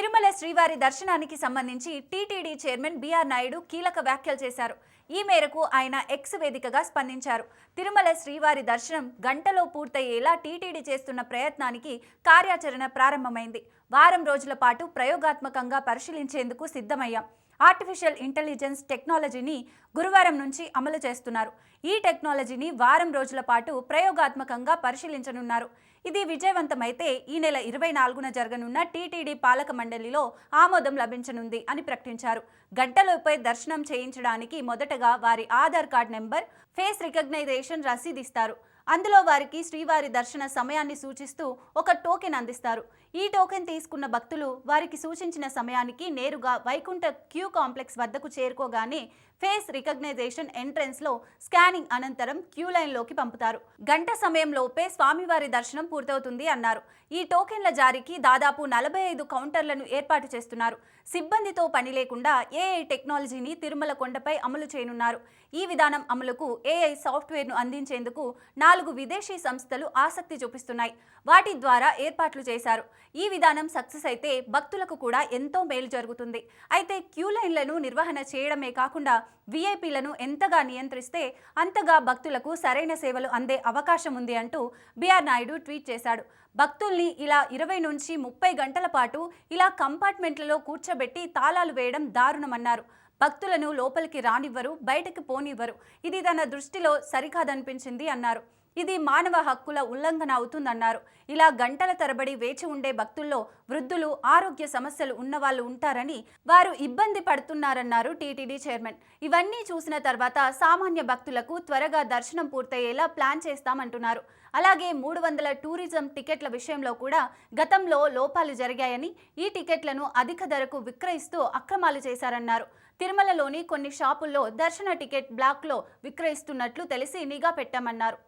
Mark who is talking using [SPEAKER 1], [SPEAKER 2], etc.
[SPEAKER 1] తిరుమల శ్రీవారి దర్శనానికి సంబంధించి టీటీడీ చైర్మన్ బిఆర్ నాయుడు కీలక వ్యాఖ్యలు చేశారు. ఈ మేరకు ఆయన ఎక్స్ వేదికగా స్పందించారు. తిరుమల శ్రీవారి దర్శనం గంటలో పూర్తయ్యేలా టీటీడీ చేస్తున్న ప్రయత్నానికి కార్యాచరణ ప్రారంభమైంది. వారం రోజుల పాటు ప్రయోగాత్మకంగా పరిశీలించేందుకు సిద్ధమయ్యాం. ఆర్టిఫిషియల్ ఇంటెలిజెన్స్ టెక్నాలజీని గురువారం నుంచి అమలు చేస్తున్నారు. ఈ టెక్నాలజీని వారం రోజుల పాటు ప్రయోగాత్మకంగా పరిశీలించనున్నారు. ఇది విజయవంతమైతే ఈ నెల 24న జరగనున్న టీటీడీ పాలక మండలిలో ఆమోదం లభించనుంది అని ప్రకటించారు. గంటలోపై దర్శనం చేయించడానికి మొదటగా వారి Aadhaar card number, face recognition రసీదు ఇస్తారు. అందులో వారికి శ్రీవారి దర్శన సమయాన్ని సూచిస్తూ ఒక టోకెన్ అందిస్తారు. ఈ టోకెన్ తీసుకున్న భక్తులు వారికి సూచించిన సమయానికి నేరుగా వైకుంఠ క్యూ కాంప్లెక్స్ వద్దకు చేరుకోగానే ఫేస్ రికగ్నైజేషన్ ఎంట్రెన్స్లో స్కానింగ్ అనంతరం క్యూ లైన్లోకి పంపుతారు. గంట సమయంలోపే స్వామివారి దర్శనం పూర్తవుతుంది అన్నారు. ఈ టోకెన్ల జారీకి దాదాపు 45 కౌంటర్లను ఏర్పాటు చేస్తున్నారు. సిబ్బందితో పని లేకుండా ఏఐ టెక్నాలజీని తిరుమల కొండపై అమలు చేయనున్నారు. ఈ విధానం అమలుకు ఏఐ సాఫ్ట్వేర్ను అందించేందుకు 4 విదేశీ సంస్థలు ఆసక్తి చూపిస్తున్నాయి. వాటి ద్వారా ఏర్పాట్లు చేశారు. ఈ విధానం సక్సెస్ అయితే భక్తులకు కూడా ఎంతో మేలు జరుగుతుంది. అయితే క్యూ లైన్లను నిర్వహణ చేయడమే కాకుండా విఐపీలను ఎంతగా నియంత్రిస్తే అంతగా భక్తులకు సరైన సేవలు అందే అవకాశం ఉంది అంటూ బిఆర్ నాయుడు ట్వీట్ చేశాడు. భక్తుల్ని ఇలా 20 నుంచి 30 గంటల పాటు ఇలా కంపార్ట్మెంట్లలో కూర్చోబెట్టి తాళాలు వేయడం దారుణమన్నారు. భక్తులను లోపలికి రానివ్వరు, బయటకు పోనివ్వరు. ఇది తన దృష్టిలో సరికాదనిపించింది అన్నారు. ఇది మానవ హక్కుల ఉల్లంఘన అవుతుందన్నారు. ఇలా గంటల తరబడి వేచి ఉండే భక్తుల్లో వృద్ధులు, ఆరోగ్య సమస్యలు ఉన్నవాళ్ళు ఉంటారని, వారు ఇబ్బంది పడుతున్నారన్నారు టీటీడీ చైర్మన్. ఇవన్నీ చూసిన తర్వాత సామాన్య భక్తులకు త్వరగా దర్శనం పూర్తయ్యేలా ప్లాన్ చేస్తామంటున్నారు. అలాగే 300 టూరిజం టికెట్ల విషయంలో కూడా గతంలో లోపాలు జరిగాయని, ఈ టికెట్లను అధిక ధరకు విక్రయిస్తూ అక్రమాలు చేశారన్నారు. తిరుమలలోని కొన్ని షాపుల్లో దర్శన టికెట్ బ్లాక్లో విక్రయిస్తున్నట్లు తెలిసి నిఘా పెట్టామన్నారు.